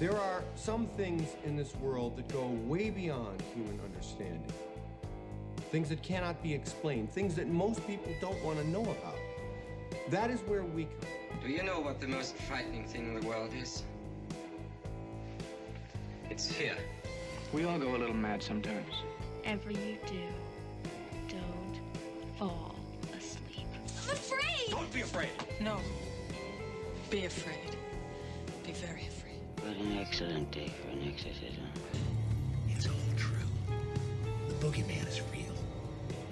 There are some things in this world that go way beyond human understanding. Things that cannot be explained, things that most people don't want to know about. That is where we come. Do you know what the most frightening thing in the world is? It's fear. We all go a little mad sometimes. Whatever you do, don't fall asleep. I'm afraid! Don't be afraid! No. Be afraid. Be very afraid. What an excellent day for an exorcism. It's all true. The boogeyman is real.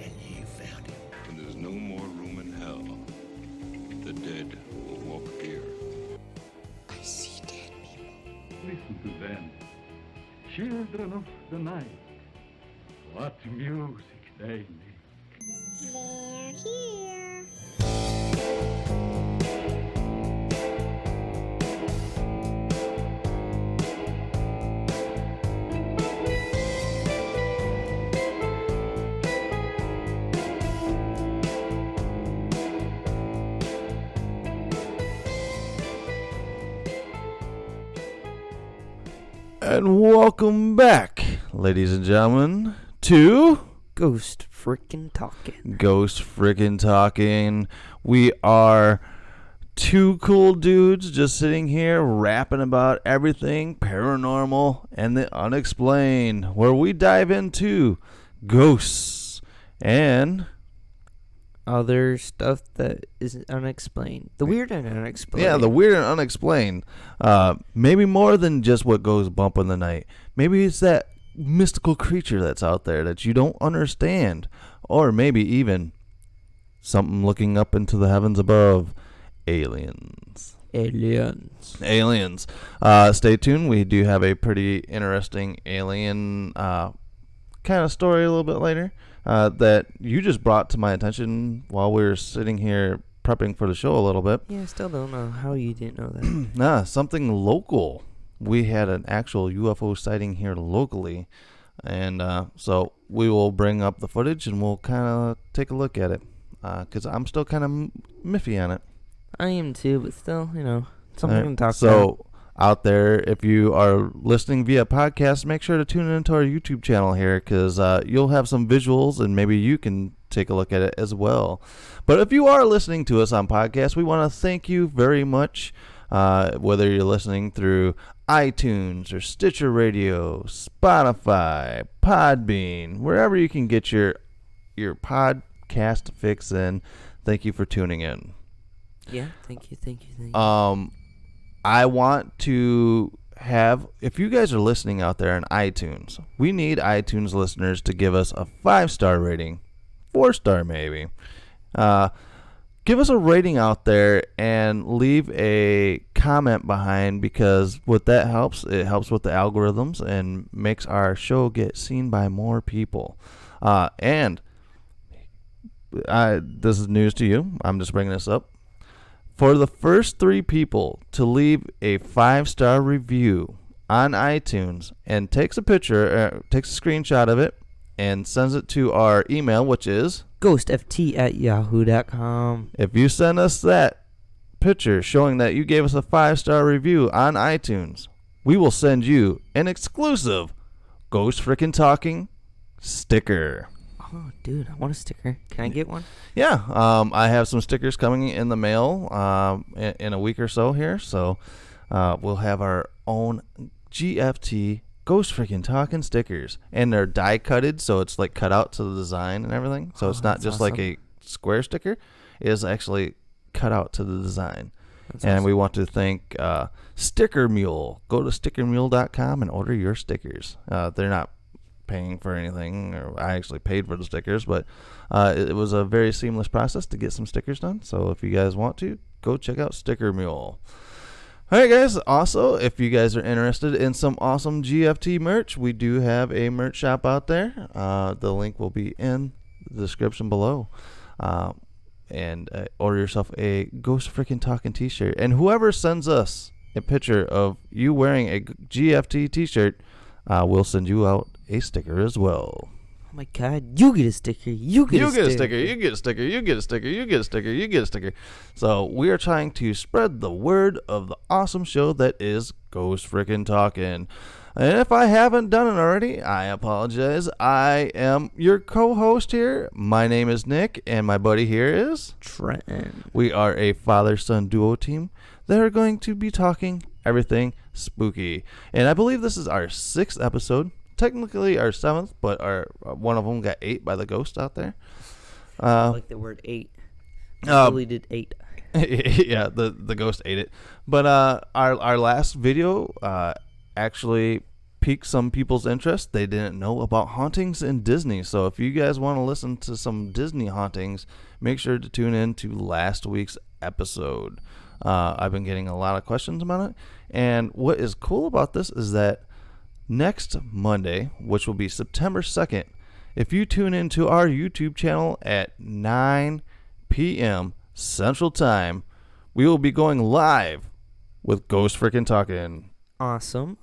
And you found him. And there's no more room in hell. The dead will walk here. I see dead people. Listen to them. Children of the night. What music they make. They're here. And welcome back, ladies and gentlemen, to Ghost Frickin' Talking. Ghost Frickin' Talking. We are two cool dudes just sitting here rapping about everything paranormal and the unexplained, where we dive into ghosts and other stuff that is unexplained. The weird and unexplained. Yeah, the weird and unexplained. Maybe more than just what goes bump in the night. Maybe it's that mystical creature that's out there that you don't understand. Or maybe even something looking up into the heavens above. Aliens. Stay tuned. We do have a pretty interesting alien kind of story a little bit later. That you just brought to my attention while we were sitting here prepping for the show a little bit. Yeah, I still don't know how you didn't know that. Something local. We had an actual UFO sighting here locally, and so we will bring up the footage and we'll kind of take a look at it, because I'm still kind of miffy on it. I am too, but still, something to talk about. So out there, if you are listening via podcast, make sure to tune into our YouTube channel here, because you'll have some visuals and maybe you can take a look at it as well. But if you are listening to us on podcast, we want to thank you very much, whether you're listening through iTunes or Stitcher Radio, Spotify, Podbean, wherever you can get your podcast fix in. Thank you for tuning in. Yeah, thank you. I want to have, if you guys are listening out there on iTunes, we need iTunes listeners to give us a 5-star rating, 4-star maybe. Give us a rating out there and leave a comment behind, because what that helps, it helps with the algorithms and makes our show get seen by more people. And this is news to you. I'm just bringing this up. For the first 3 people to leave a 5-star review on iTunes and takes a picture, takes a screenshot of it, and sends it to our email, which is ghostft@yahoo.com. If you send us that picture showing that you gave us a 5-star review on iTunes, we will send you an exclusive Ghost Frickin' Talking sticker. Oh, dude, I want a sticker. Can I get one? Yeah, I have some stickers coming in the mail in a week or so here. So we'll have our own GFT Ghost Frickin' Talking stickers. And they're die-cutted, so it's like cut out to the design and everything. So it's not just awesome, like a square sticker. It is actually cut out to the design. That's and awesome. We want to thank Sticker Mule. Go to stickermule.com and order your stickers. They're not paying for anything, or I actually paid for the stickers, but it was a very seamless process to get some stickers done. So if you guys want to, go check out Sticker Mule. Alright guys, also if you guys are interested in some awesome GFT merch, we do have a merch shop out there. The link will be in the description below, and order yourself a Ghost Frickin' Talking t-shirt, and whoever sends us a picture of you wearing a GFT t-shirt, we'll send you out a sticker as well. Oh my God! You get a sticker. You get a sticker. You get a sticker. You get a sticker. You get a sticker. You get a sticker. So we are trying to spread the word of the awesome show that is Ghost Frickin' Talkin'. And if I haven't done it already, I apologize. I am your co-host here. My name is Nick, and my buddy here is Trenton. We are a father-son duo team that are going to be talking everything spooky. And I believe this is our 6th episode. Technically our 7th, but our one of them got 8 by the ghost out there. I like the word 8. Deleted 8. Yeah, the ghost ate it. But our last video actually piqued some people's interest. They didn't know about hauntings in Disney. So if you guys want to listen to some Disney hauntings, make sure to tune in to last week's episode. I've been getting a lot of questions about it. And what is cool about this is that next Monday, which will be September 2nd, if you tune into our YouTube channel at 9 p.m. Central Time, we will be going live with Ghost Frickin' Talkin'. Awesome.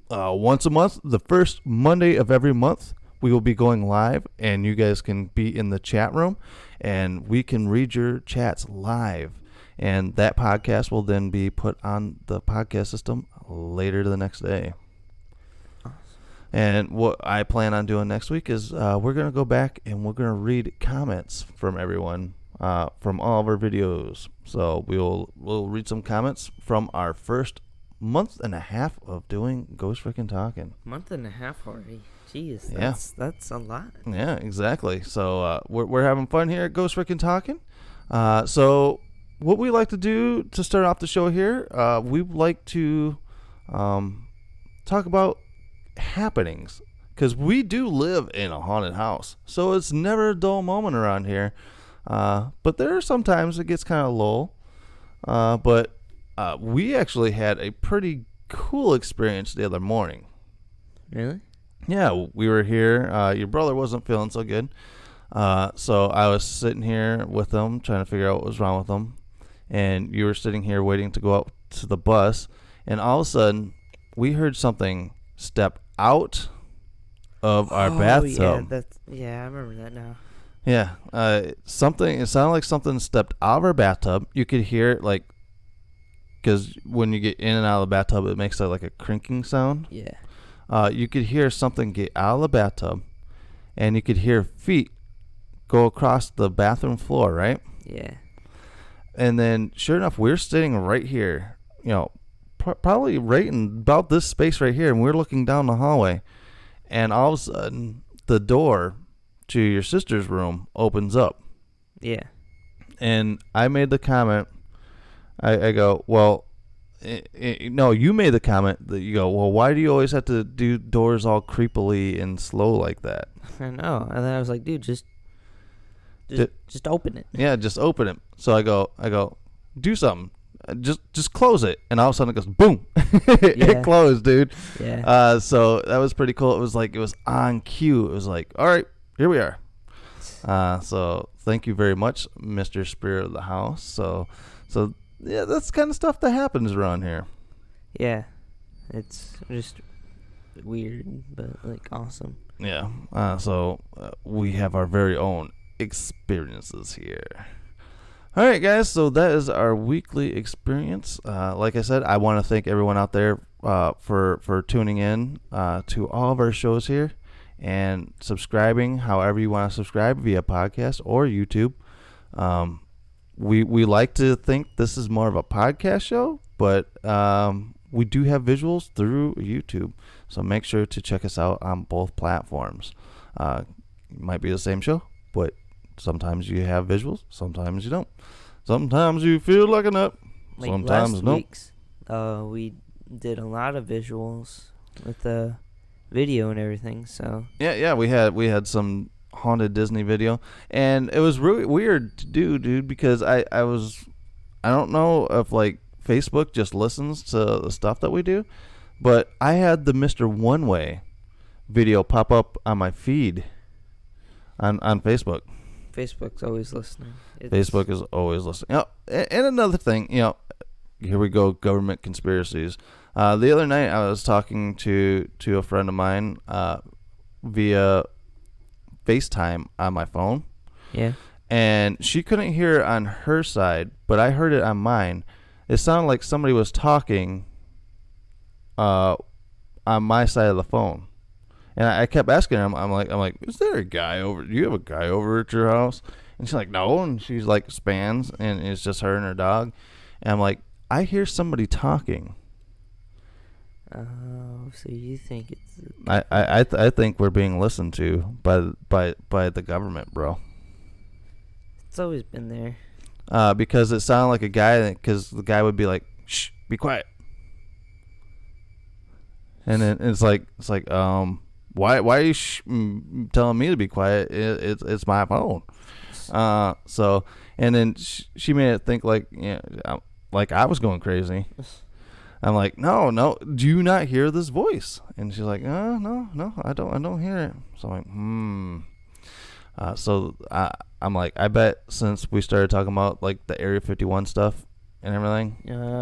Once a month, the first Monday of every month, we will be going live, and you guys can be in the chat room, and we can read your chats live. And that podcast will then be put on the podcast system later the next day. And what I plan on doing next week is we're going to go back and we're going to read comments from everyone from all of our videos. So we'll read some comments from our first month and a half of doing Ghost Frickin' Talkin'. Month and a half already. Jeez, that's a lot. Yeah, exactly. So we're having fun here at Ghost Frickin' Talkin'. So what we like to do to start off the show here, we like to talk about happenings, because we do live in a haunted house, so it's never a dull moment around here, but there are sometimes it gets kind of lull, but we actually had a pretty cool experience the other morning. Really? Yeah, we were here. Your brother wasn't feeling so good, so I was sitting here with him trying to figure out what was wrong with him, and you were sitting here waiting to go out to the bus, and all of a sudden we heard something step out of our bathtub. Yeah, I remember that now. Yeah, it sounded like something stepped out of our bathtub. You could hear it, like, because when you get in and out of the bathtub, it makes like a crinking sound. Yeah. You could hear something get out of the bathtub, and you could hear feet go across the bathroom floor, right? Yeah. And then, sure enough, we're sitting right here, probably right in about this space right here, and we're looking down the hallway, and all of a sudden the door to your sister's room opens up. Yeah. And I made the comment, I go, well, no, you made the comment that you go, well, why do you always have to do doors all creepily and slow like that? I know. And then I was like, dude, just open it. Yeah, just open it. So I go, do something. Just close it, and all of a sudden it goes boom. It closed, dude. Yeah. So that was pretty cool. It was on cue. It was like, all right, here we are. So thank you very much, Mr. Spirit of the House. So yeah, that's kind of stuff that happens around here. Yeah, it's just weird, but like awesome. Yeah. So we have our very own experiences here. All right, guys, so that is our weekly experience. Like I said, I want to thank everyone out there for tuning in to all of our shows here and subscribing however you want to subscribe via podcast or YouTube. We like to think this is more of a podcast show, but we do have visuals through YouTube, so make sure to check us out on both platforms. It might be the same show, but sometimes you have visuals, sometimes you don't. Sometimes you feel like a nut, like sometimes no. Weeks, we did a lot of visuals with the video and everything. So yeah, we had some haunted Disney video, and it was really weird to do, dude, because I don't know if like Facebook just listens to the stuff that we do, but I had the Mr. One Way video pop up on my feed on Facebook. Facebook's always listening. Facebook is always listening. And another thing, here we go, government conspiracies. The other night I was talking to a friend of mine via FaceTime on my phone. Yeah. And she couldn't hear it on her side, but I heard it on mine. It sounded like somebody was talking on my side of the phone. And I kept asking her, I'm like, is there a guy over? Do you have a guy over at your house? And she's like, no. And she's like, spans, and it's just her and her dog. And I'm like, I hear somebody talking. Oh, so you think it's? I think we're being listened to by the government, bro. It's always been there. Because it sounded like a guy. Because the guy would be like, "Shh, be quiet." And then it's like, why are you telling me to be quiet? It's my phone. So, and then she made it think like, like I was going crazy. I'm like, no, do you not hear this voice? And she's like, no, I don't hear it. So I'm like, so I'm like, I bet since we started talking about like the Area 51 stuff and everything,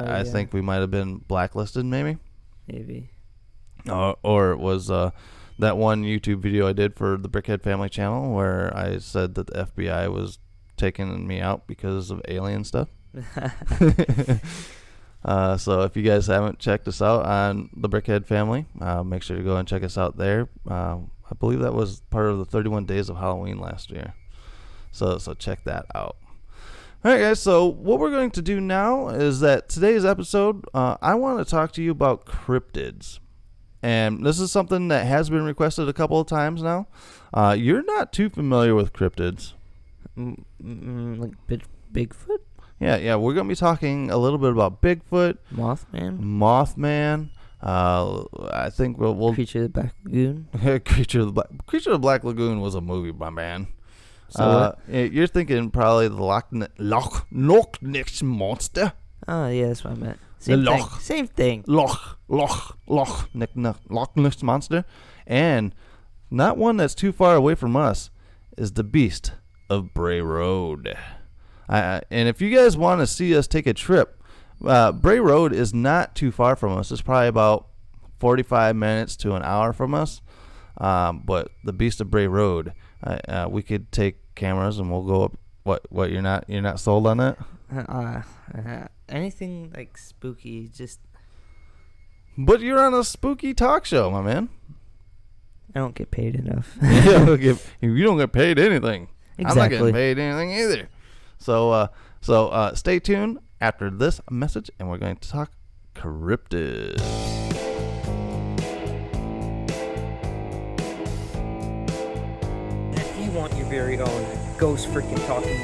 I think we might have been blacklisted, maybe. Or it was that one YouTube video I did for the Brickhead Family channel where I said that the FBI was taking me out because of alien stuff. So if you guys haven't checked us out on the Brickhead Family, make sure to go and check us out there. I believe that was part of the 31 Days of Halloween last year. So check that out. All right, guys. So what we're going to do now is that today's episode, I want to talk to you about cryptids. And this is something that has been requested a couple of times now. You're not too familiar with cryptids. Like Bigfoot? Yeah, we're going to be talking a little bit about Bigfoot. Mothman. I think we'll Creature of the Black Lagoon. Creature of the Black Lagoon was a movie, my man. So you're thinking probably the Loch Ness Monster. Oh, yeah, that's what I meant. Same thing. Loch Ness Monster. And not one that's too far away from us is the Beast of Bray Road. And if you guys want to see us take a trip, Bray Road is not too far from us. It's probably about 45 minutes to an hour from us. But the Beast of Bray Road, we could take cameras and we'll go up. What? You're not sold on that? Anything like spooky, just. But you're on a spooky talk show, my man. I don't get paid enough. You don't get paid anything. Exactly. I'm not getting paid anything either. So stay tuned after this message, and we're going to talk cryptids. If you want your very own ghost freaking talking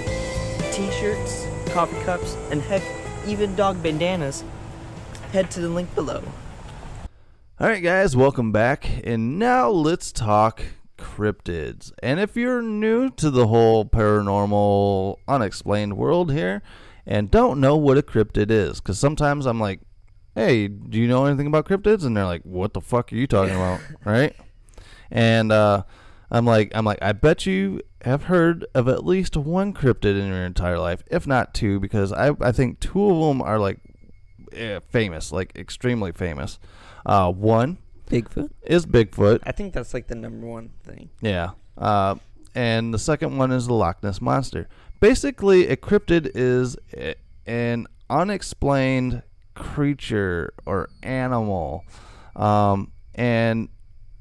t-shirts, coffee cups, and heck, even dog bandanas, head to the link below. All right, guys, welcome back, and now let's talk cryptids. And if you're new to the whole paranormal, unexplained world here, and don't know what a cryptid is, because sometimes I'm like, hey, do you know anything about cryptids? And they're like, what the fuck are you talking about, right? And I'm like, I bet you have heard of at least one cryptid in your entire life, if not two, because I think two of them are like famous, like extremely famous. One Bigfoot is Bigfoot. I think that's like the number one thing. Yeah. And the second one is the Loch Ness Monster. Basically, a cryptid is an unexplained creature or animal. And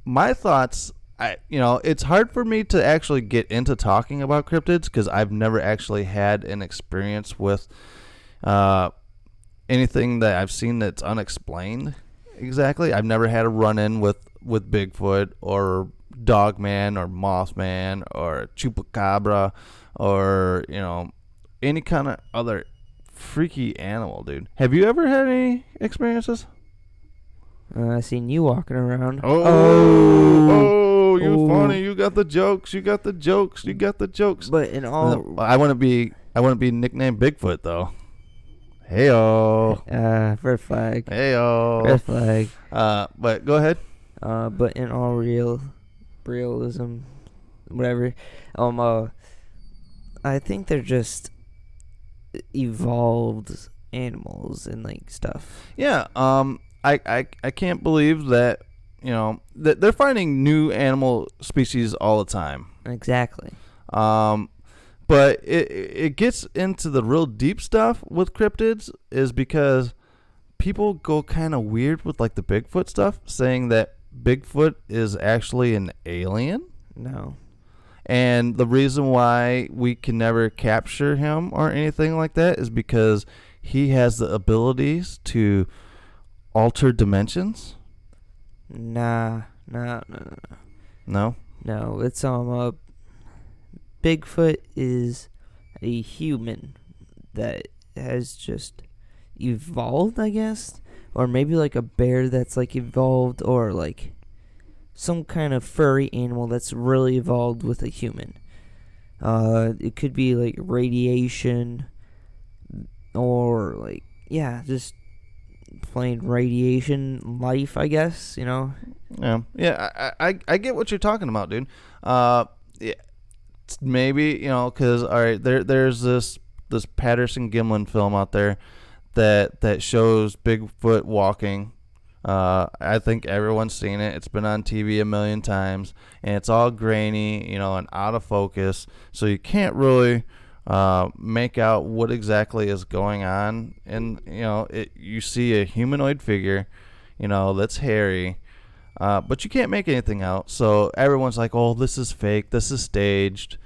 my thoughts, it's hard for me to actually get into talking about cryptids because I've never actually had an experience with anything that I've seen that's unexplained. Exactly. I've never had a run-in with Bigfoot or Dogman or Mothman or Chupacabra or, any kind of other freaky animal, dude. Have you ever had any experiences? I seen you walking around. Oh, you funny. You got the jokes. But in all... I want to be nicknamed Bigfoot, though. Heyo. Red flag. Heyo. Red flag. But go ahead. But in all realism, whatever. I think they're just evolved animals and like stuff. Yeah. I can't believe that that they're finding new animal species all the time. Exactly. But it gets into the real deep stuff with cryptids is because people go kind of weird with like the Bigfoot stuff, saying that Bigfoot is actually an alien. No. And the reason why we can never capture him or anything like that is because he has the abilities to alter dimensions. No. No? No, it's Bigfoot is a human that has just evolved, I guess, or maybe like a bear that's like evolved, or like some kind of furry animal that's really evolved with a human. It could be like radiation, or like, yeah, just plain radiation life, I guess, you know. Yeah, I get what you're talking about, dude. Yeah, maybe, you know, because all right, there's this Patterson Gimlin film out there that shows Bigfoot walking. I think everyone's seen it. It's been on TV a million times, and it's all grainy, you know, and out of focus, so you can't really make out what exactly is going on. And you know, you see a humanoid figure, you know, that's hairy, but you can't make anything out. So everyone's like, "Oh, this is fake. This is staged."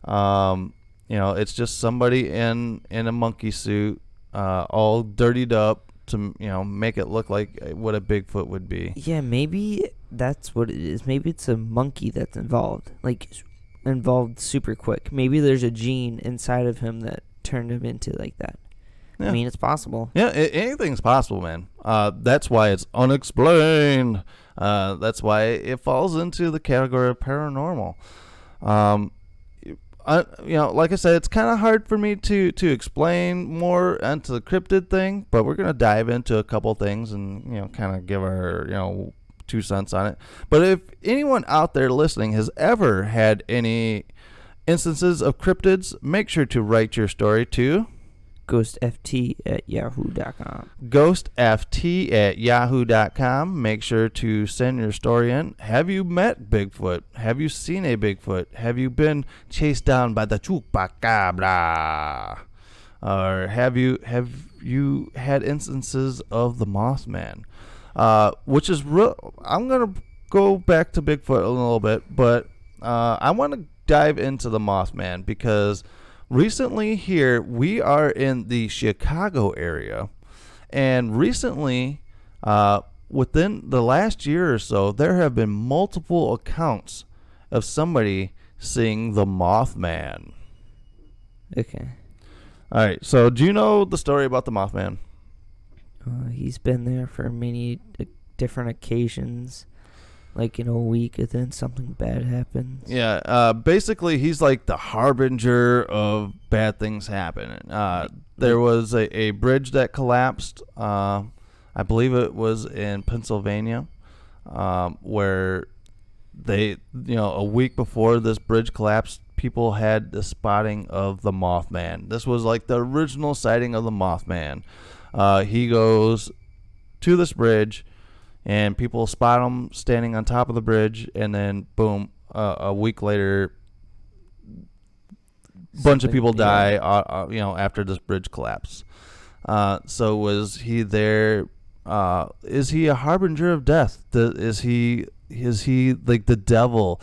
You know, it's just somebody in a monkey suit, all dirtied up to, you know, make it look like what a Bigfoot would be. Yeah, maybe that's what it is. Maybe it's a monkey that's involved, like involved super quick. Maybe there's a gene inside of him that turned him into like that. Yeah. I mean, it's possible. Yeah, anything's possible, man. That's why it's unexplained. That's why it falls into the category of paranormal. You know, like I said, it's kind of hard for me to explain more into the cryptid thing, but we're gonna dive into a couple things and, you know, kind of give our, you know, 2 cents on it. But if anyone out there listening has ever had any instances of cryptids, make sure to write your story to ghostft@yahoo.com. ghostft@yahoo.com. Make sure to send your story in. Have you met Bigfoot? Have you seen a Bigfoot? Have you been chased down by the chupacabra? Or have you had instances of the Mothman? Which is real. I'm gonna go back to Bigfoot a little bit, but I want to dive into the Mothman because recently here we are in the Chicago area, and recently, within the last year or so, there have been multiple accounts of somebody seeing the Mothman. Okay. All right. So, do you know the story about the Mothman? He's been there for many different occasions. Like in a week, and then something bad happens. Yeah, basically, he's like the harbinger of bad things happening. There was a bridge that collapsed. I believe it was in Pennsylvania, where they, you know, a week before this bridge collapsed, people had the spotting of the Mothman. This was like the original sighting of the Mothman. He goes to this bridge, and people spot him standing on top of the bridge, and then boom, a week later, bunch of people die. You know, after this bridge collapse. So was he there? Is he a harbinger of death? Is he like the devil?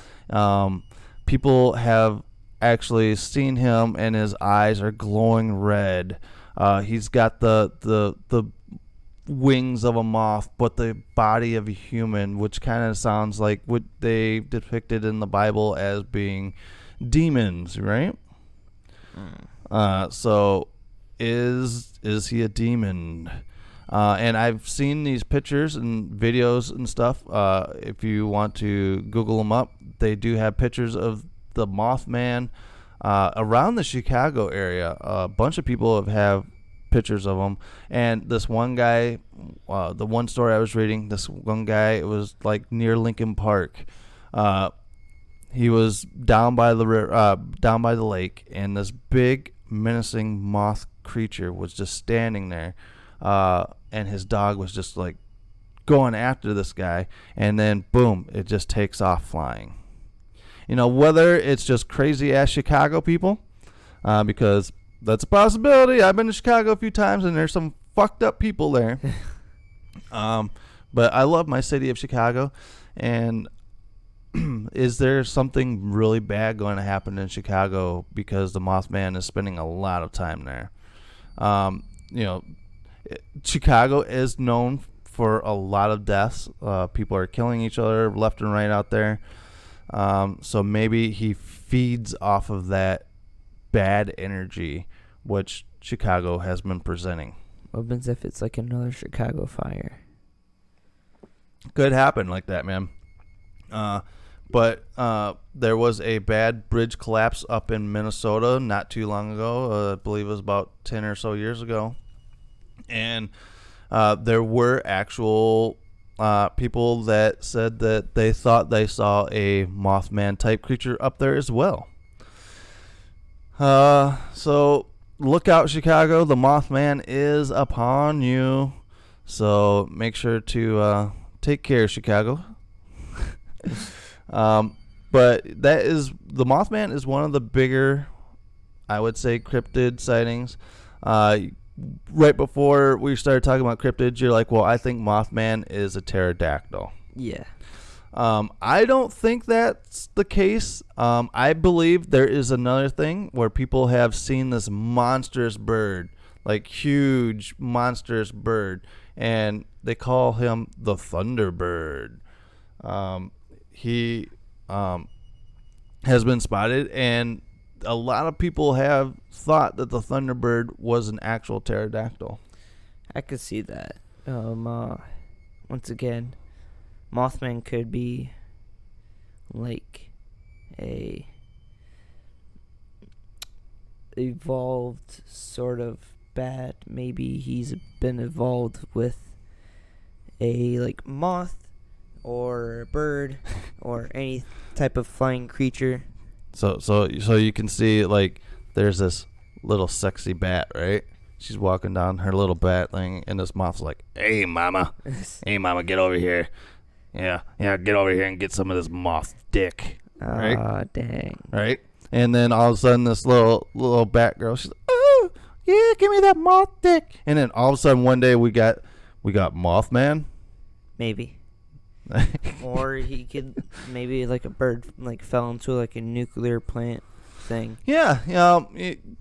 People have actually seen him, and his eyes are glowing red. He's got the wings of a moth, but the body of a human, which kind of sounds like what they depicted in the Bible as being demons, right? So is he a demon? And I've seen these pictures and videos and stuff. If you want to Google them up, they do have pictures of the Mothman around the Chicago area. A bunch of people have pictures of him, and this one guy, the one story I was reading, this one guy, it was like near Lincoln Park. He was down by the lake, and this big menacing moth creature was just standing there, and his dog was just like going after this guy, and then boom, it just takes off flying. Whether it's just crazy ass Chicago people, because that's a possibility. I've been to Chicago a few times and there's some fucked up people there. But I love my city of Chicago. And is there something really bad going to happen in Chicago because the Mothman is spending a lot of time there? Chicago is known for a lot of deaths. People are killing each other left and right out there. So maybe he feeds off of that bad energy, which Chicago has been presenting. What happens if it's like another Chicago fire? Could happen like that, man. But there was a bad bridge collapse up in Minnesota not too long ago. I believe it was about 10 or so years ago. And there were actual people that said that they thought they saw a Mothman type creature up there as well. So look out, Chicago. The Mothman is upon you. So make sure to take care, Chicago. But the Mothman is one of the bigger, I would say, cryptid sightings. Right before we started talking about cryptids, you're like, well, I think Mothman is a pterodactyl. Yeah. I don't think that's the case. I believe there is another thing where people have seen this monstrous bird, like huge monstrous bird, and they call him the Thunderbird. He has been spotted, and a lot of people have thought that the Thunderbird was an actual pterodactyl. I could see that. Once again, Mothman could be like a evolved sort of bat. Maybe he's been evolved with a like moth or a bird or any type of flying creature. So you can see, like, there's this little sexy bat, right? She's walking down her little bat thing, and this moth's like, "Hey, mama, get over here. Yeah, get over here and get some of this moth dick." Right? Ah, dang. Right? And then all of a sudden, this little bat girl, she's like, "Oh, yeah, give me that moth dick." And then all of a sudden, one day we got Mothman. Maybe. Or he could maybe like a bird like fell into like a nuclear plant thing. Yeah,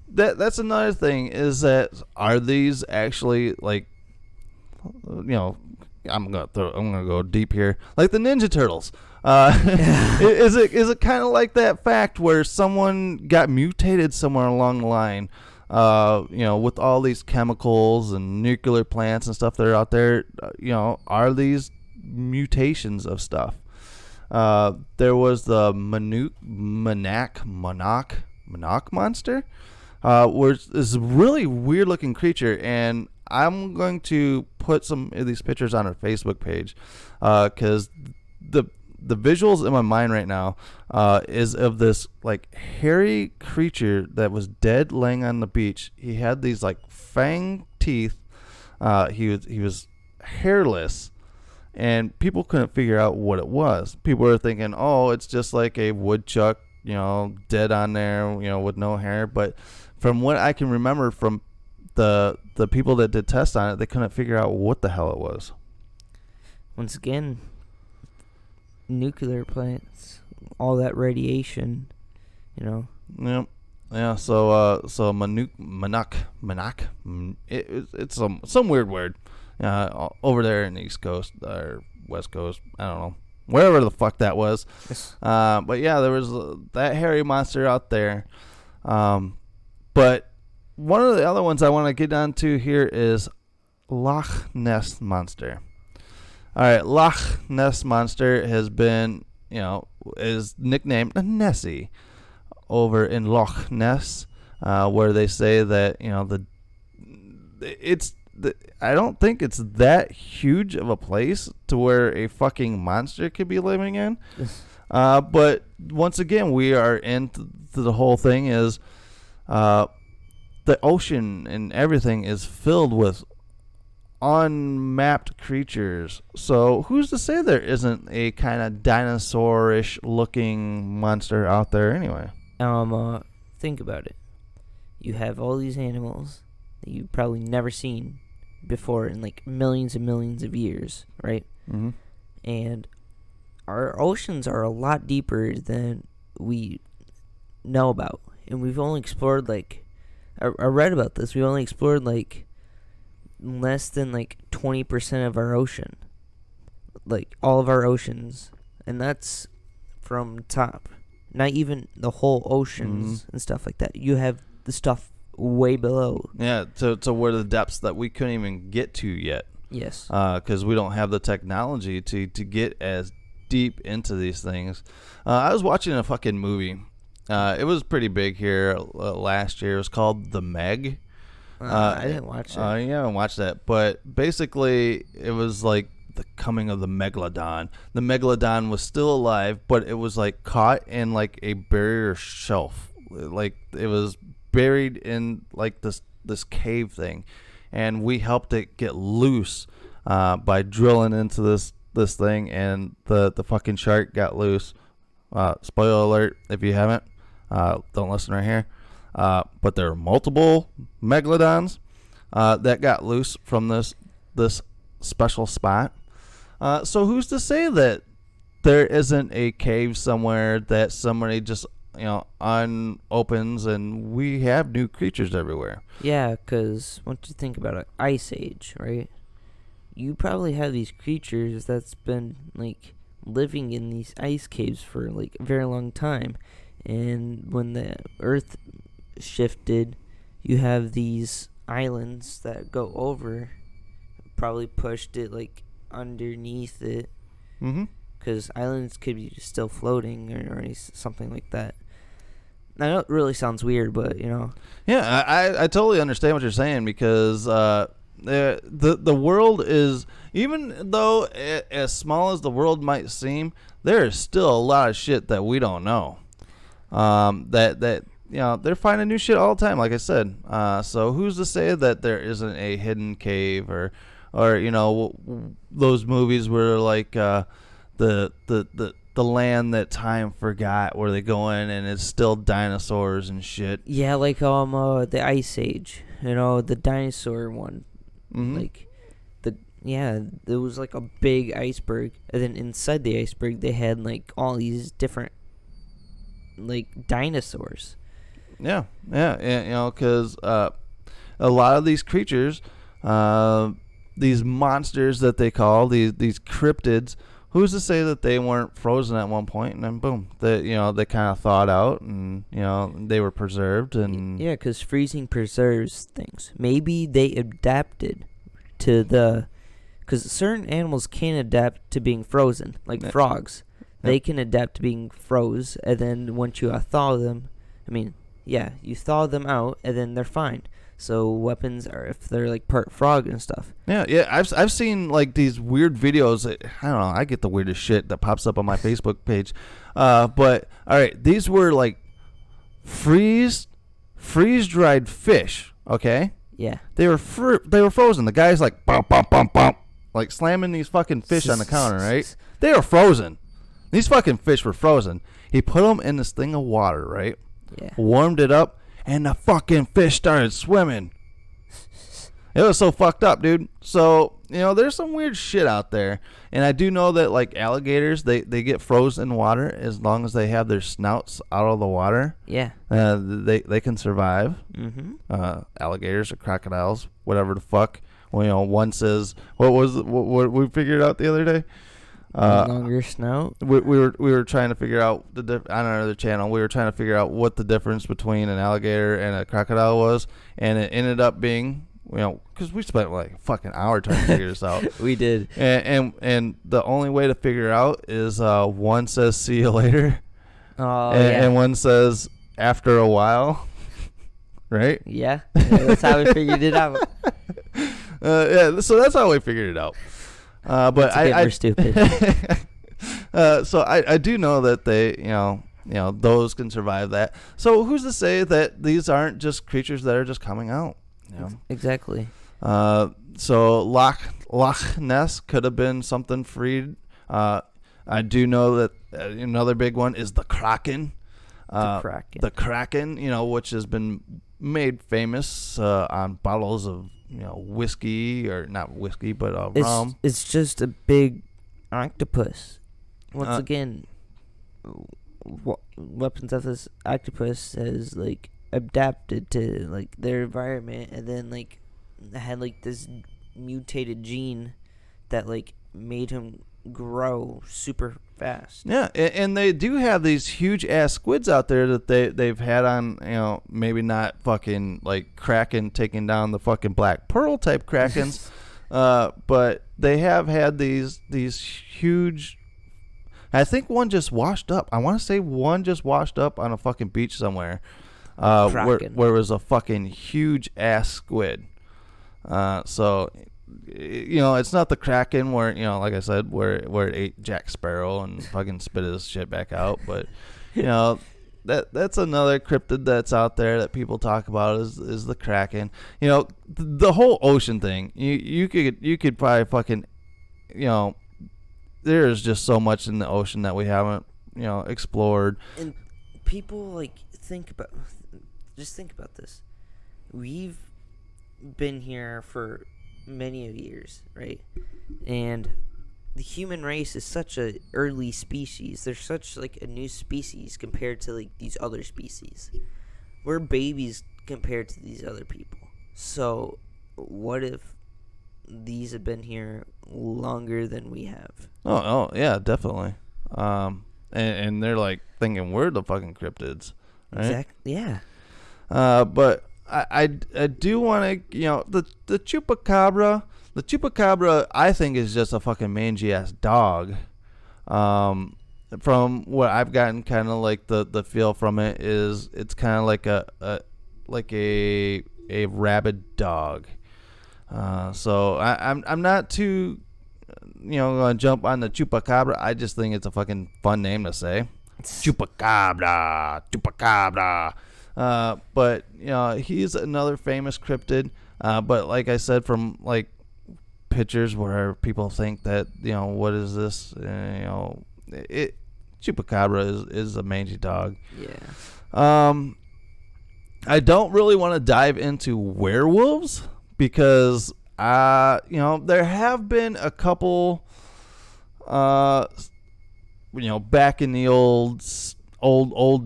that's another thing, is that are these actually like, I'm gonna go deep here, like the Ninja Turtles. Is it kind of like that fact where someone got mutated somewhere along the line, with all these chemicals and nuclear plants and stuff that are out there, are these mutations of stuff? There was the Monarch monster, which is a really weird looking creature, and I'm going to put some of these pictures on our Facebook page, because the visuals in my mind right now is of this like hairy creature that was dead laying on the beach. He had these like fang teeth. He was hairless, and people couldn't figure out what it was. People were thinking, oh, it's just like a woodchuck, dead on there, with no hair. But from what I can remember from the people that did tests on it, they couldn't figure out what the hell it was. Once again, nuclear plants, all that radiation, Yep. Yeah. So Monarch. It's some weird word. Over there in the East Coast or West Coast, I don't know, wherever the fuck that was. Yes. But yeah, there was that hairy monster out there. But one of the other ones I want to get onto here is Loch Ness Monster. All right, Loch Ness Monster has been, is nicknamed Nessie over in Loch Ness, where they say that, I don't think it's that huge of a place to where a fucking monster could be living in. But once again, we are into the whole thing is the ocean and everything is filled with unmapped creatures. So who's to say there isn't a kind of dinosaur-ish looking monster out there anyway? Think about it. You have all these animals that you've probably never seen before in like millions and millions of years, right? Mm-hmm. And our oceans are a lot deeper than we know about. And we've only explored like, I read about this, we only explored like less than like 20% of our ocean. Like all of our oceans. And that's from top. Not even the whole oceans and stuff like that. You have the stuff way below. Yeah, to where the depths that we couldn't even get to yet. Yes. Because we don't have the technology to get as deep into these things. I was watching a fucking movie. It was pretty big here last year. It was called The Meg. I didn't watch it. You haven't watched that. But basically, it was like the coming of the megalodon. The megalodon was still alive, but it was like caught in like a barrier shelf. Like it was buried in like this cave thing, and we helped it get loose by drilling into this thing, and the fucking shark got loose. Spoiler alert if you haven't, don't listen right here. But there are multiple megalodons that got loose from this special spot. So who's to say that there isn't a cave somewhere that somebody just unopens, and we have new creatures everywhere? Yeah, because once you think about an ice age, right? You probably have these creatures that's been like living in these ice caves for like a very long time, and when the Earth shifted, you have these islands that go over, probably pushed it like underneath it, because islands could be still floating or something like that. I know it really sounds weird, but Yeah, I totally understand what you're saying, because the world is, even though as small as the world might seem, there is still a lot of shit that we don't know. That they're finding new shit all the time, like I said. So who's to say that there isn't a hidden cave or those movies where like the land that time forgot, where they go in and it's still dinosaurs and shit. Yeah, like the Ice Age, the dinosaur one. Like there was like a big iceberg, and then inside the iceberg they had like all these different like dinosaurs. Yeah, because a lot of these creatures, these monsters that they call these cryptids, who's to say that they weren't frozen at one point and then boom, they kind of thawed out and they were preserved? And yeah, because freezing preserves things. Maybe they adapted to because certain animals can adapt to being frozen, like frogs. They can adapt to being froze, and then once you thaw them, you thaw them out, and then they're fine. So weapons are, if they're like part frog and stuff. Yeah. I've seen like these weird videos. I don't know. I get the weirdest shit that pops up on my Facebook page. But all right, these were like freeze dried fish. Okay. Yeah. They were frozen. The guy's like bump bump bump bump, like slamming these fucking fish on the counter. Right. They were frozen. These fucking fish were frozen. He put them in this thing of water. Right. Yeah. Warmed it up. And the fucking fish started swimming. It was so fucked up, dude. So, there's some weird shit out there. And I do know that, like, alligators, they get frozen in water as long as they have their snouts out of the water. Yeah. They can survive. Alligators or crocodiles, whatever the fuck. Well, one says, what we figured out the other day? Longer snout. We were trying to figure out on our other channel. We were trying to figure out what the difference between an alligator and a crocodile was, and it ended up being, because we spent like a fucking hour trying to figure this out. We did. And the only way to figure it out is one says see you later, and one says after a while, right? Yeah, that's how we figured it out. So that's how we figured it out. But we're stupid. So I do know that they, those can survive that. So who's to say that these aren't just creatures that are just coming out? Exactly. So Loch Ness could have been something freed. I do know that another big one is the Kraken. The Kraken, which has been made famous on bottles of whiskey, or not whiskey, but rum. It's just a big octopus. Once again, weapons of this octopus has like adapted to like their environment, and then like had like this mutated gene that like made him grow super fast. Yeah, and they do have these huge ass squids out there that they've had on, maybe not fucking like Kraken taking down the fucking Black Pearl type Krakens, but they have had these huge. I think one just washed up. I want to say one just washed up on a fucking beach somewhere, where it was a fucking huge ass squid. So. It's not the Kraken where, like I said, where it ate Jack Sparrow and fucking spit his shit back out. But, that's another cryptid that's out there that people talk about is the Kraken. The whole ocean thing. You could probably fucking, there's just so much in the ocean that we haven't, explored. And people like think about this. We've been here for many of years, right? And the human race is such a early species. They're such like a new species compared to like these other species. We're babies compared to these other people. So what if these have been here longer than we have? Oh yeah, definitely. And they're like thinking we're the fucking cryptids, right? Exactly. Yeah. But I do want to, the chupacabra. The chupacabra, I think, is just a fucking mangy ass dog. From what I've gotten, kind of like the feel from it is it's kind of like a rabid dog. So I'm not too gonna jump on the chupacabra. I just think it's a fucking fun name to say. Chupacabra. But he's another famous cryptid. But like I said, from like pictures where people think that what is this? Chupacabra is a mangy dog. Yeah. I don't really want to dive into werewolves because there have been a couple. Back in the old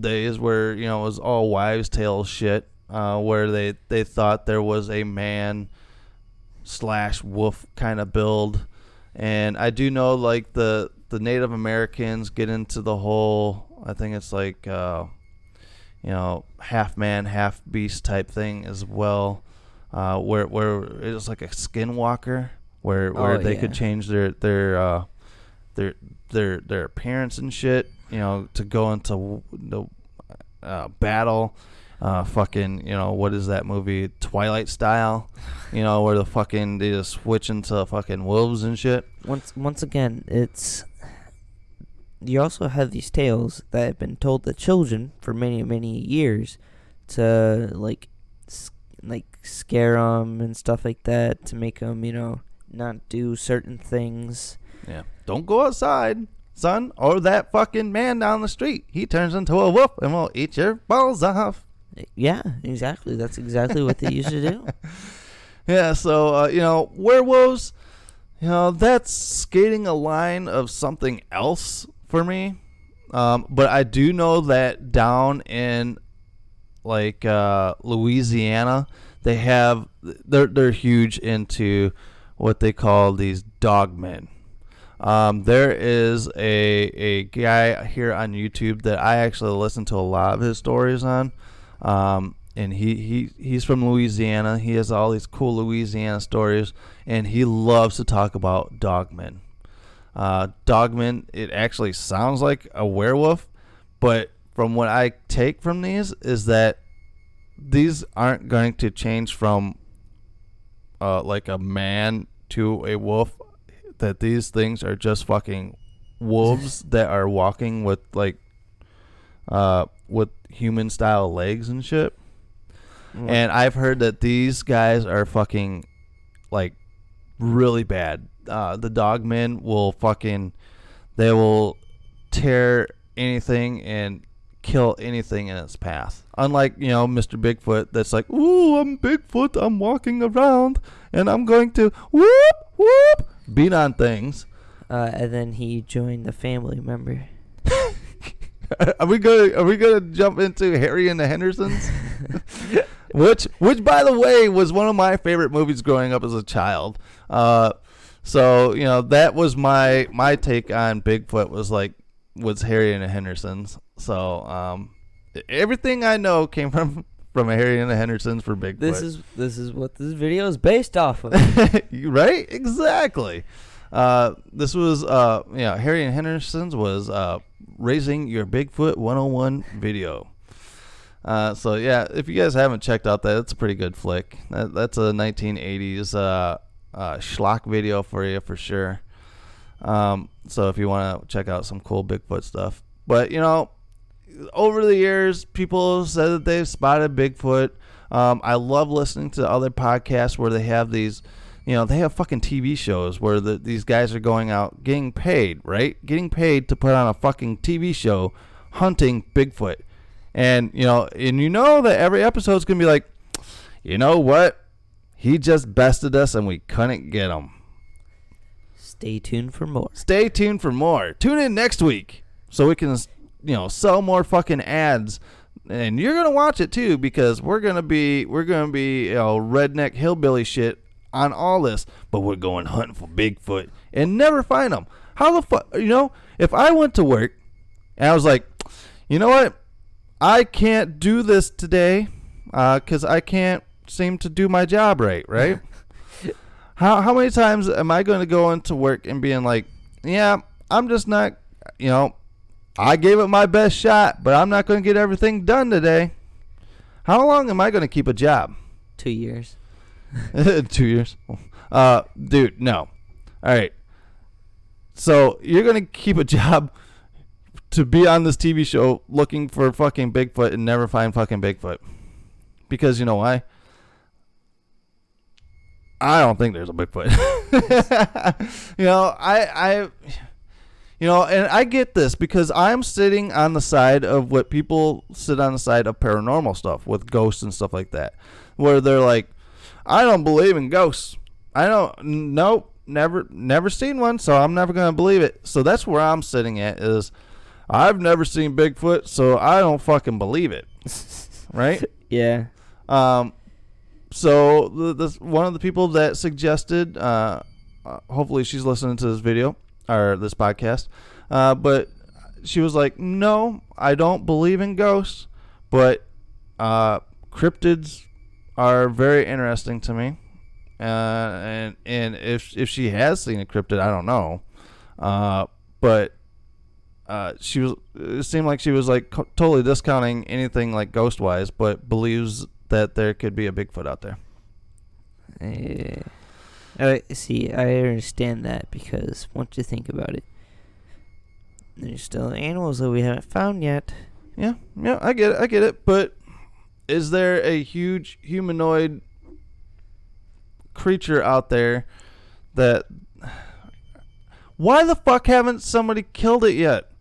days where it was all wives' tale shit, where they thought there was a man / wolf kind of build, and I do know like the Native Americans get into the whole, I think it's like half man half beast type thing as well, where it was like a skinwalker where they could change their appearance and shit, to go into the battle. Fucking, what is that movie? Twilight style, where they just switch into fucking wolves and shit. Once again, you also have these tales that have been told to children for many, many years to like scare them and stuff like that, to make them, not do certain things. Yeah. Don't go outside, son, or that fucking man down the street. He turns into a wolf and will eat your balls off. Yeah, exactly. That's exactly what they used to do. Yeah, so, werewolves, that's skating a line of something else for me. But I do know that down in, like, Louisiana, they're huge into what they call these dogmen. There is a guy here on YouTube that I actually listen to a lot of his stories on. And he's from Louisiana. He has all these cool Louisiana stories, and he loves to talk about dogmen. Dogmen, it actually sounds like a werewolf, but from what I take from these is that these aren't going to change from like a man to a wolf. That these things are just fucking wolves that are walking with like with human style legs and shit. And I've heard that these guys are fucking like really bad. The dogmen will they will tear anything and kill anything in its path. Unlike, Mr. Bigfoot, that's like, ooh, I'm Bigfoot, I'm walking around, and I'm going to whoop, whoop, beat on things. And then he joined the family member. Are we gonna jump into Harry and the Hendersons? which by the way was one of my favorite movies growing up as a child. So that was my take on Bigfoot was Harry and the Hendersons. So everything I know came from a Harry and the Hendersons for Bigfoot. This is what this video is based off of. Right? Exactly. This was Harry and Henderson's was Raising Your Bigfoot 101 video. So yeah, if you guys haven't checked out that, it's a pretty good flick. That's a 1980s schlock video for you for sure. So if you want to check out some cool Bigfoot stuff. But over the years, people said that they've spotted Bigfoot. I love listening to other podcasts where they have these, they have fucking TV shows where these guys are going out getting paid, right? Getting paid to put on a fucking TV show hunting Bigfoot. And, that every episode's going to be like, you know what? He just bested us and we couldn't get him. Stay tuned for more. Stay tuned for more. Tune in next week so we can, sell more fucking ads. And you're going to watch it too because we're going to be redneck hillbilly shit on all this, but we're going hunting for Bigfoot and never find them. How the fuck, if I went to work and I was like, you know what? I can't do this today because I can't seem to do my job right? How many times am I going to go into work and being like, yeah, I'm just not, I gave it my best shot, but I'm not going to get everything done today. How long am I going to keep a job? 2 years. 2 years? Dude, no. All right. So you're going to keep a job to be on this TV show looking for fucking Bigfoot and never find fucking Bigfoot. Because you know why? I don't think there's a Bigfoot. And I get this because I'm sitting on the side of what people sit on the side of paranormal stuff with ghosts and stuff like that, where they're like, I don't believe in ghosts. Nope, never seen one, so I'm never going to believe it. So that's where I'm sitting at is I've never seen Bigfoot, so I don't fucking believe it. Right? Yeah. So this one of the people that suggested, hopefully she's listening to this video or this podcast, but she was like, no, I don't believe in ghosts, but cryptids are very interesting to me. And if she has seen a cryptid, I don't know. But it seemed like she was like totally discounting anything like ghost wise, but believes that there could be a Bigfoot out there. See, I understand that because once you think about it, there's still animals that we haven't found yet. Yeah, I get it. But is there a huge humanoid creature out there that... Why the fuck haven't somebody killed it yet?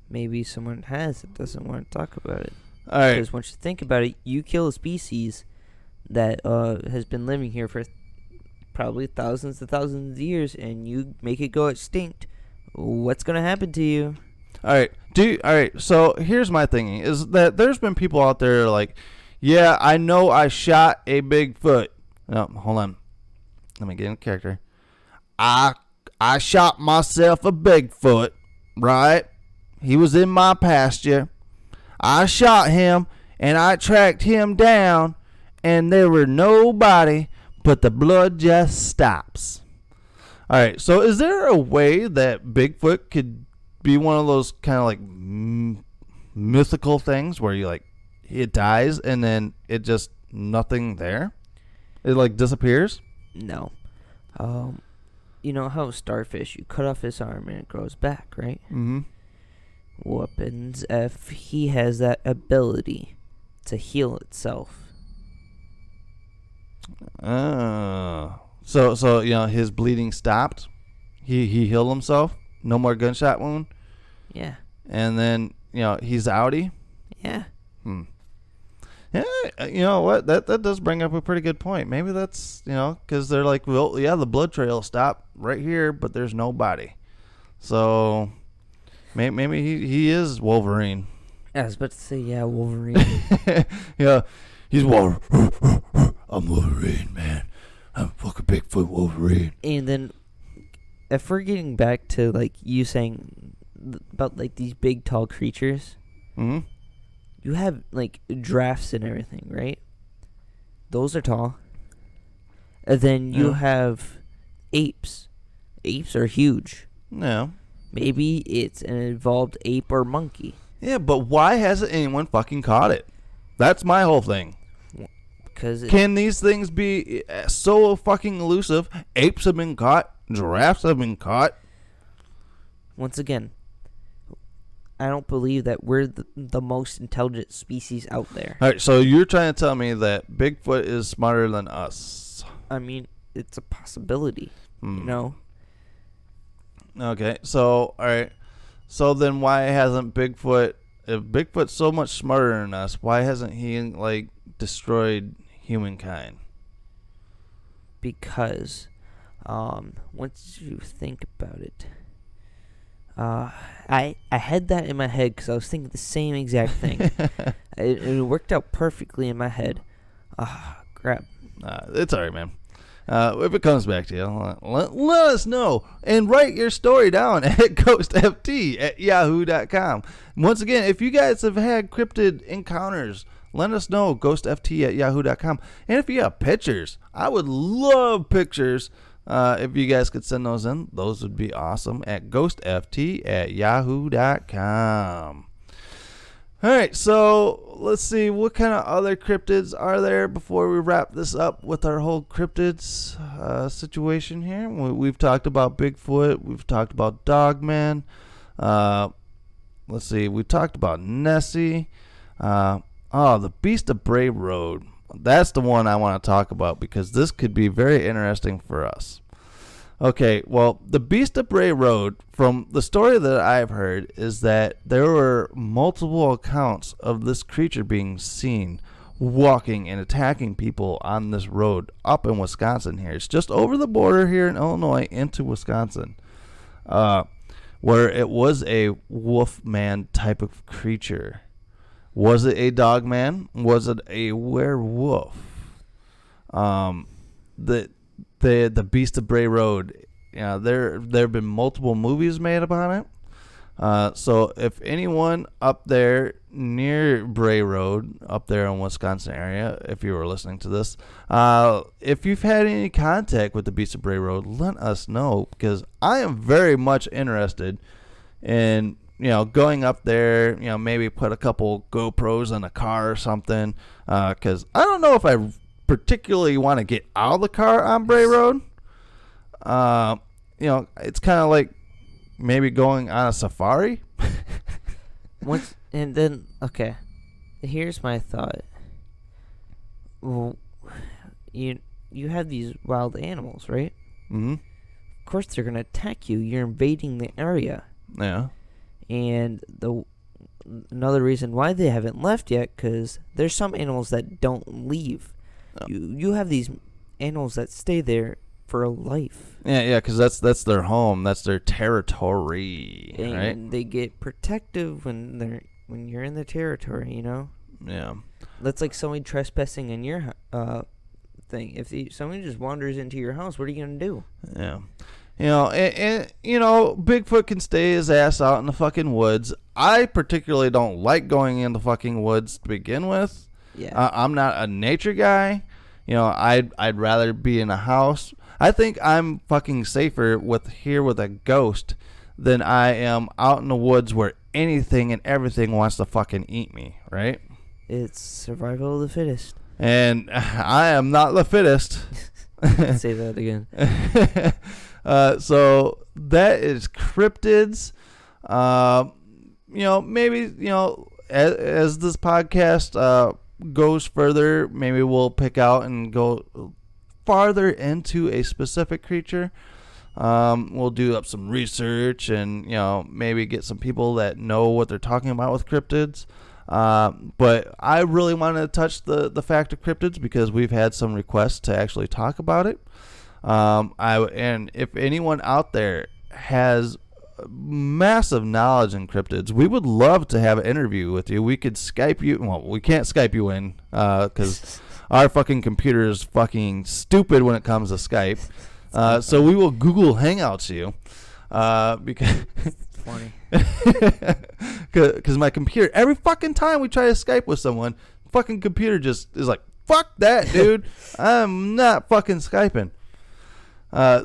Maybe someone has that doesn't want to talk about it. All right. Because once you think about it, you kill a species that has been living here for probably thousands of years, and you make it go extinct. What's gonna happen to you? All right. So here's my thinking: is that there's been people out there like, yeah, I know I shot a Bigfoot. No, hold on. Let me get in character. I shot myself a Bigfoot, right? He was in my pasture. I shot him, and I tracked him down, and there were nobody, but the blood just stops. All right, so is there a way that Bigfoot could be one of those kind of like mythical things where you like it dies and then it just nothing there? It like disappears? No. You know how starfish, you cut off his arm and it grows back, right? Mm-hmm. What happens if he has that ability to heal itself? So his bleeding stopped. He healed himself. No more gunshot wound. Yeah. And then he's outie. Yeah. Yeah, you know what? That does bring up a pretty good point. Maybe that's because they're like, well, yeah, the blood trail stopped right here, but there's no body. So maybe he is Wolverine. I was about to say, yeah, Wolverine. Yeah, he's Wolverine. I'm Wolverine, man. I'm fucking Bigfoot Wolverine. And then, if we're getting back to like you saying about like these big tall creatures, you have like giraffes and everything, right? Those are tall. And then you have apes. Apes are huge. No. Maybe it's an evolved ape or monkey. Yeah, but why hasn't anyone fucking caught it? That's my whole thing. Can these things be so fucking elusive? Apes have been caught. Giraffes have been caught. Once again, I don't believe that we're the most intelligent species out there. All right, so you're trying to tell me that Bigfoot is smarter than us? I mean, it's a possibility, Okay, so, all right. So then why hasn't Bigfoot, if Bigfoot's so much smarter than us, why hasn't he, like, destroyed humankind? Because, once you think about it, I had that in my head because I was thinking the same exact thing. It worked out perfectly in my head. Crap. It's all right, man. If it comes back to you, let us know. And write your story down at ghostft@yahoo.com. Once again, if you guys have had cryptid encounters, let us know, ghostft@yahoo.com. And if you have pictures, I would love pictures. If you guys could send those in, those would be awesome at ghostft@yahoo.com. All right, so let's see what kind of other cryptids are there before we wrap this up with our whole cryptids situation here. We've talked about Bigfoot. We've talked about Dogman. Let's see. We've talked about Nessie. The Beast of Bray Road. That's the one I want to talk about because this could be very interesting for us. Okay, well, the Beast of Bray Road, from the story that I've heard, is that there were multiple accounts of this creature being seen walking and attacking people on this road up in Wisconsin here. It's just over the border here in Illinois into Wisconsin, where it was a wolf man type of creature. Was it a dog man? Was it a werewolf? The Beast of Bray Road. There have been multiple movies made about it. So if anyone up there near Bray Road, up there in Wisconsin area, if you were listening to this, if you've had any contact with the Beast of Bray Road, let us know because I am very much interested in going up there, maybe put a couple GoPros in a car or something, because I don't know if I particularly want to get out of the car on Bray Road. It's kind of like maybe going on a safari. Okay, here's my thought. Well, you have these wild animals, right? Mm-hmm. Of course they're gonna attack you. You're invading the area. Yeah. And another reason why they haven't left yet, because there's some animals that don't leave. Oh. You have these animals that stay there for a life. Yeah, because that's their home, that's their territory, and right? They get protective when you're in the territory, Yeah. That's like somebody trespassing in your thing. If somebody just wanders into your house, what are you gonna do? Yeah. And Bigfoot can stay his ass out in the fucking woods. I particularly don't like going in the fucking woods to begin with. Yeah. I'm not a nature guy. I'd rather be in a house. I think I'm fucking safer with a ghost than I am out in the woods where anything and everything wants to fucking eat me, right? It's survival of the fittest. And I am not the fittest. Say that again. So that is cryptids. Maybe as this podcast goes further, maybe we'll pick out and go farther into a specific creature, we'll do up some research and, maybe get some people that know what they're talking about with cryptids. But I really wanted to touch the fact of cryptids because we've had some requests to actually talk about it. And if anyone out there has massive knowledge in cryptids, we would love to have an interview with you. We could Skype you. Well, we can't Skype you in because our fucking computer is fucking stupid when it comes to Skype. So we will Google Hangouts you because it's funny. Because my computer, every fucking time we try to Skype with someone, fucking computer just is like, fuck that, dude. I'm not fucking Skyping.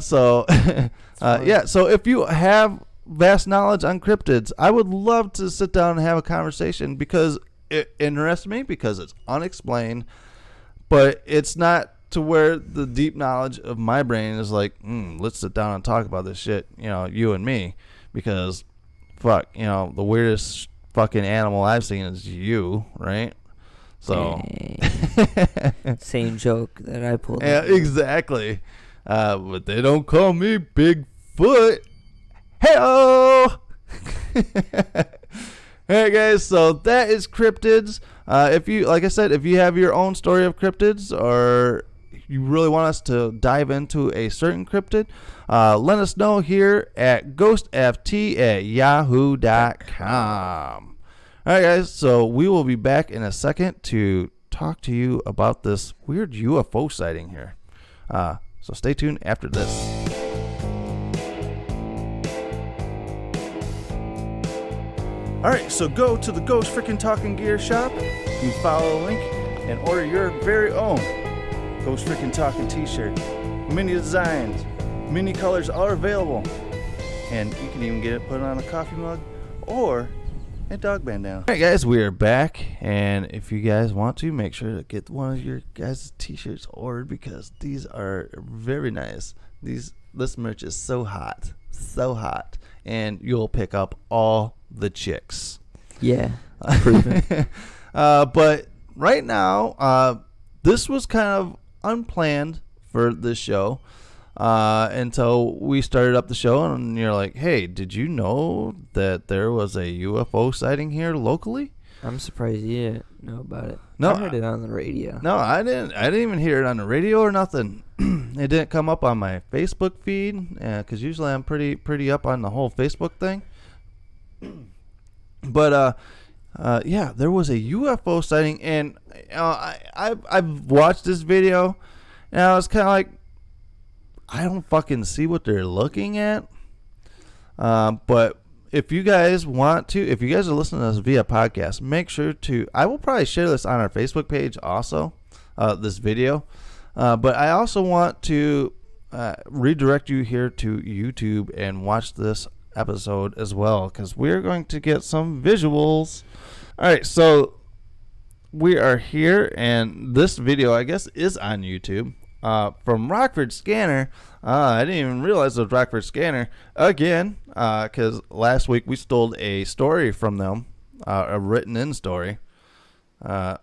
So if you have vast knowledge on cryptids, I would love to sit down and have a conversation because it interests me, because it's unexplained, but it's not to where the deep knowledge of my brain is like, let's sit down and talk about this shit, you and me, because fuck, the weirdest fucking animal I've seen is you, right? So same joke that I pulled. Yeah, exactly. But they don't call me Bigfoot. Hey-oh! Hey guys, so that is cryptids. If you have your own story of cryptids, or you really want us to dive into a certain cryptid, let us know here at ghostft@yahoo.com. All right, guys, so we will be back in a second to talk to you about this weird UFO sighting here. So stay tuned after this. All right, so go to the Ghost Frickin' Talking Gear shop. You can follow the link and order your very own Ghost Frickin' Talking t-shirt. Many designs, many colors are available. And you can even get it put on a coffee mug or a dog bandana. All right, guys, we are back. And if you guys want to, make sure to get one of your guys' t-shirts ordered because these are very nice. This merch is so hot. And you'll pick up all the chicks. Yeah, proven. But right now, this was kind of unplanned for this show until we started up the show, and you're like, "Hey, did you know that there was a UFO sighting here locally?" I'm surprised you didn't know about it. No, I heard it on the radio. No, I didn't even hear it on the radio or nothing. It didn't come up on my Facebook feed because usually I'm pretty up on the whole Facebook thing. But yeah, there was a UFO sighting, and I've watched this video, and I was kind of like, I don't fucking see what they're looking at. But if you guys want to, if you guys are listening to us via podcast, make sure to, I will probably share this on our Facebook page also, this video. But I also want to redirect you here to YouTube and watch this episode as well, because we're going to get some visuals. All right, so we are here, and this video, I guess, is on YouTube. From Rockford Scanner. I didn't even realize it was Rockford Scanner again, because last week we stole a story from them, a written-in story from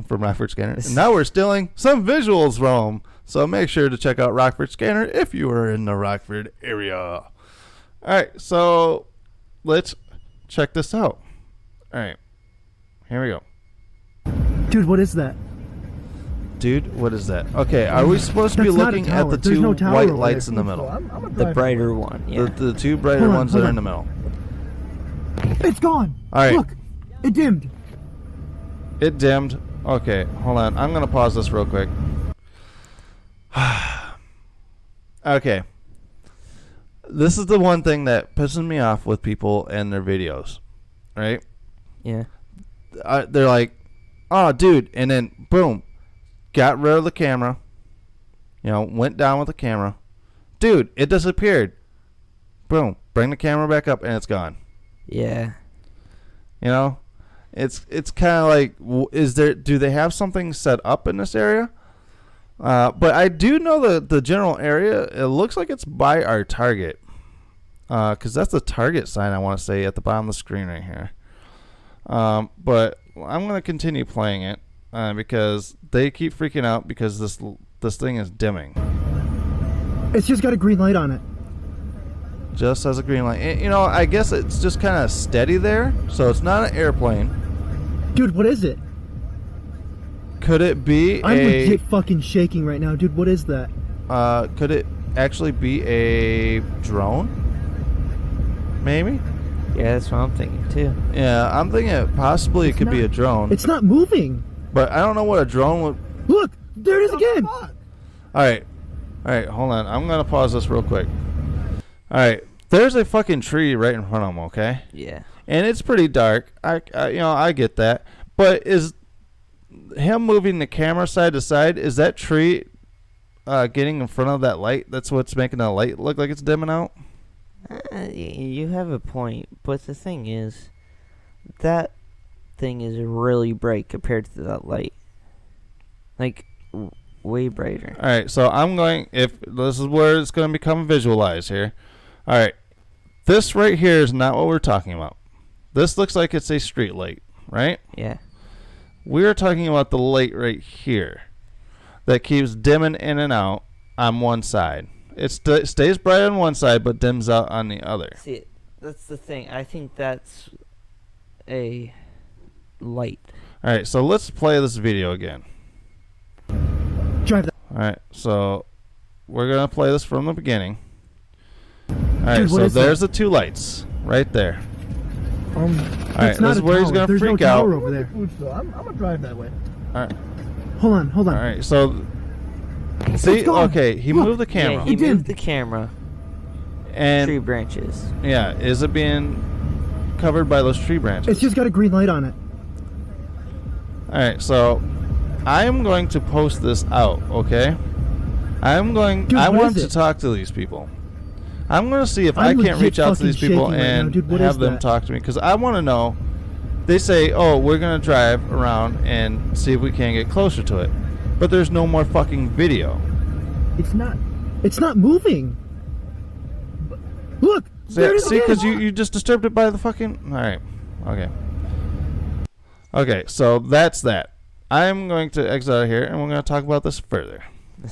Rockford Scanner. And now we're stealing some visuals from them. So make sure to check out Rockford Scanner if you are in the Rockford area. All right, so let's check this out. All right, here we go. Dude, what is that? Dude, what is that? Okay, are we supposed to be looking at the two white lights in the middle? The brighter one, yeah. The two brighter ones that are in the middle. It's gone. All right. Look, it dimmed. It dimmed. Okay, hold on. I'm going to pause this real quick. Okay. This is the one thing that pisses me off with people and their videos, right? Yeah. They're like, oh, dude, and then, boom, got rid of the camera, went down with the camera. Dude, it disappeared. Boom, bring the camera back up, and it's gone. Yeah. It's kind of like, do they have something set up in this area? But I do know the general area. It looks like it's by our target, because that's the target sign, I want to say, at the bottom of the screen right here. But I'm going to continue playing it because they keep freaking out because this this thing is dimming. It's just got a green light on it. Just has a green light. You know, I guess it's just kind of steady there, so it's not an airplane. Dude, what is it? Could it be I'm legit fucking shaking right now, dude. What is that? Could it actually be a drone? Maybe? Yeah, that's what I'm thinking too. Yeah, I'm thinking possibly it could be a drone. It's not moving. But I don't know what a drone would... Look! There it is again! Alright, hold on. I'm going to pause this real quick. Alright, there's a fucking tree right in front of him, okay? Yeah. And it's pretty dark. I get that. But is him moving the camera side to side, is that tree getting in front of that light? That's what's making the light look like it's dimming out? You have a point, but the thing is, that thing is really bright compared to that light. Like, way brighter. Alright, so I'm going, if this is where it's going to become visualized here. Alright, this right here is not what we're talking about. This looks like it's a street light, right? Yeah. We're talking about the light right here that keeps dimming in and out on one side. It stays bright on one side but dims out on the other. See, that's the thing. I think that's a light. Alright, so let's play this video again. Drive that. Alright, so we're going to play this from the beginning. Alright, Dude, so there's the two lights right there. Alright, this is where he's going to freak out. Over there. I'm going to drive that way. Alright. Hold on. Alright, so... See, okay, he moved the camera. Yeah, he moved the camera. And tree branches. Yeah, is it being covered by those tree branches? It's just got a green light on it. Alright, so I am going to post this out, okay? I want to talk to these people. I'm going to see if I can't reach out to these people and have them talk to me, because I want to know. They say, oh, we're going to drive around and see if we can get closer to it. But there's no more fucking video. It's not moving. Look! See, because you just disturbed it by the fucking... Alright, okay. Okay, so that's that. I'm going to exit out of here, and we're going to talk about this further.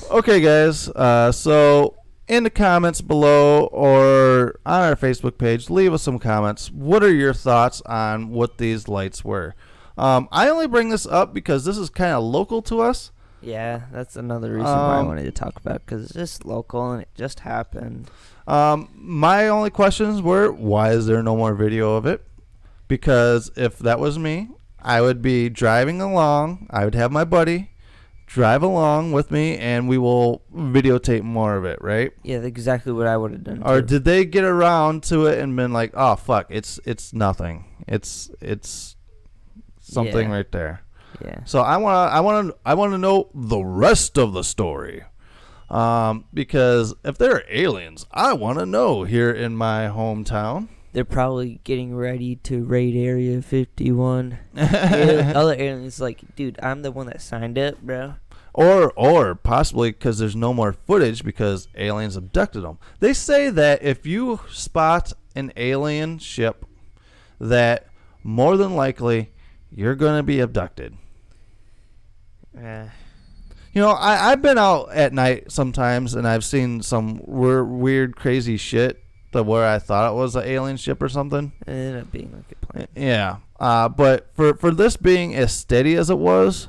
Okay, guys, so in the comments below or on our Facebook page, leave us some comments. What are your thoughts on what these lights were? I only bring this up because this is kind of local to us. Yeah, that's another reason why I wanted to talk about it, because it's just local and it just happened. My only questions were, why is there no more video of it? Because if that was me, I would be driving along. I would have my buddy drive along with me, and we will videotape more of it, right? Yeah, that's exactly what I would have done. Or too. did they get around to it and been like, oh fuck, it's nothing. It's something right there. Yeah. So I want to know the rest of the story. Because if they're aliens, I want to know here in my hometown. They're probably getting ready to raid Area 51. Other aliens like, dude, I'm the one that signed up, bro. Or possibly because there's no more footage because aliens abducted them. They say that if you spot an alien ship, that more than likely you're going to be abducted. You know, I've been out at night sometimes, and I've seen some weird, crazy shit where I thought it was an alien ship or something. It ended up being like a plane. Yeah. But for this being as steady as it was,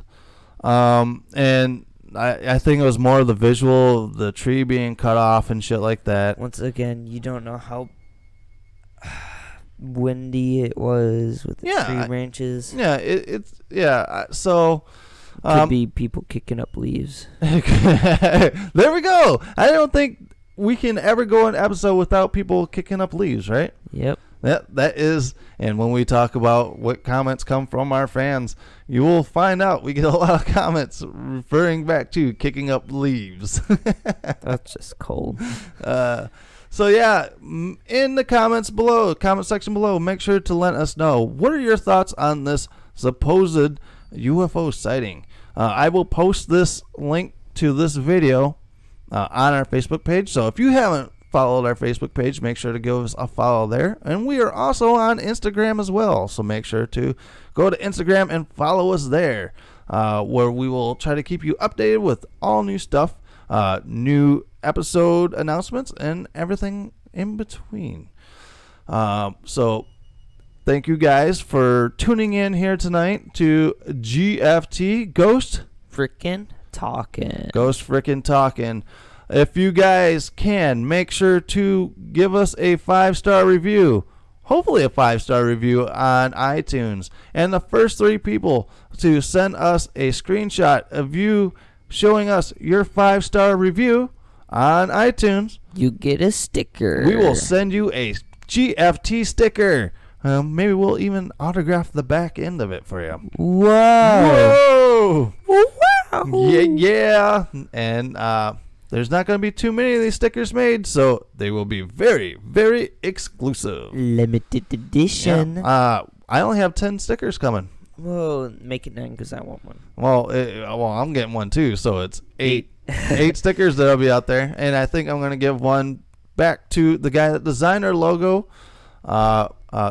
and I think it was more of the visual of the tree being cut off and shit like that. Once again, you don't know how windy it was with the tree branches. Yeah, it's so... Could be people kicking up leaves. There we go. I don't think we can ever go an episode without people kicking up leaves, right? Yep. That is, and when we talk about what comments come from our fans, you will find out we get a lot of comments referring back to kicking up leaves. That's just cold. So yeah, in the comments below, comment section below, make sure to let us know, what are your thoughts on this supposed UFO sighting? I will post this link to this video on our Facebook page. So if you haven't followed our Facebook page, make sure to give us a follow there. And we are also on Instagram as well. So make sure to go to Instagram and follow us there. where we will try to keep you updated with all new stuff, new episode announcements, and everything in between. So thank you guys for tuning in here tonight to GFT Ghost Frickin' Talkin'. Ghost Frickin' Talkin'. If you guys can, make sure to give us a 5-star review. Hopefully a 5-star review on iTunes. And the first 3 people to send us a screenshot of you showing us your 5-star review on iTunes, you get a sticker. We will send you a GFT sticker. Maybe we'll even autograph the back end of it for you. Whoa. Whoa. Wow. Yeah. And there's not going to be too many of these stickers made, so they will be very, very exclusive. Limited edition. Yeah. I only have 10 stickers coming. Well, make it 9 because I want one. Well, I'm getting one too, so it's 8 stickers that'll be out there. And I think I'm going to give one back to the guy that designed our logo,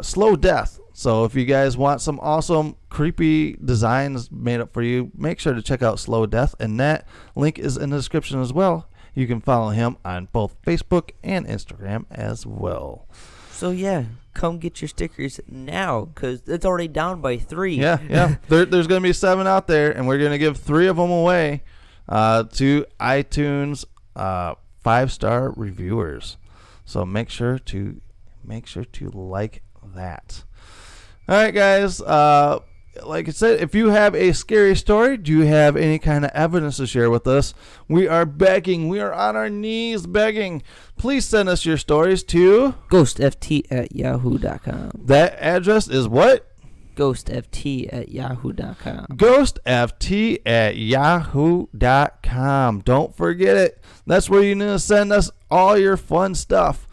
Slow Death. So if you guys want some awesome, creepy designs made up for you, make sure to check out Slow Death. And that link is in the description as well. You can follow him on both Facebook and Instagram as well. So, yeah, come get your stickers now because it's already down by 3. Yeah. There's going to be 7 out there, and we're going to give 3 of them away to iTunes 5-star reviewers. So make sure to like that. All right, guys. Like I said, if you have a scary story, do you have any kind of evidence to share with us? We are begging. We are on our knees begging. Please send us your stories to ghostft@yahoo.com. That address is what? ghostft@yahoo.com. ghostft@yahoo.com. Don't forget it. That's where you need to send us all your fun stuff.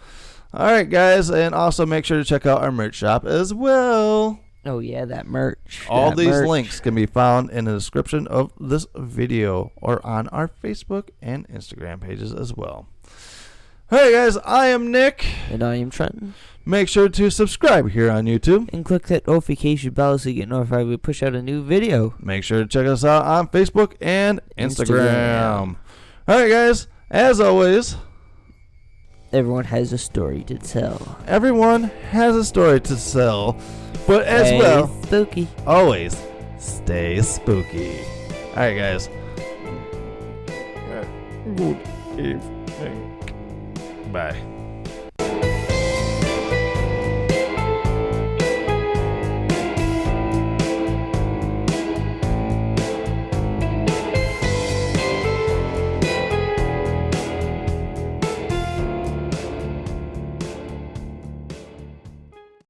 All right, guys, and also make sure to check out our merch shop as well. Oh, yeah, that merch. All these links can be found in the description of this video or on our Facebook and Instagram pages as well. All right, guys, I am Nick. And I am Trenton. Make sure to subscribe here on YouTube. And click that notification bell so you get notified when we push out a new video. Make sure to check us out on Facebook and Instagram. All right, guys, as always, everyone has a story to tell. Everyone has a story to tell. But as well, spooky. Always stay spooky. All right, guys. Good evening. Bye.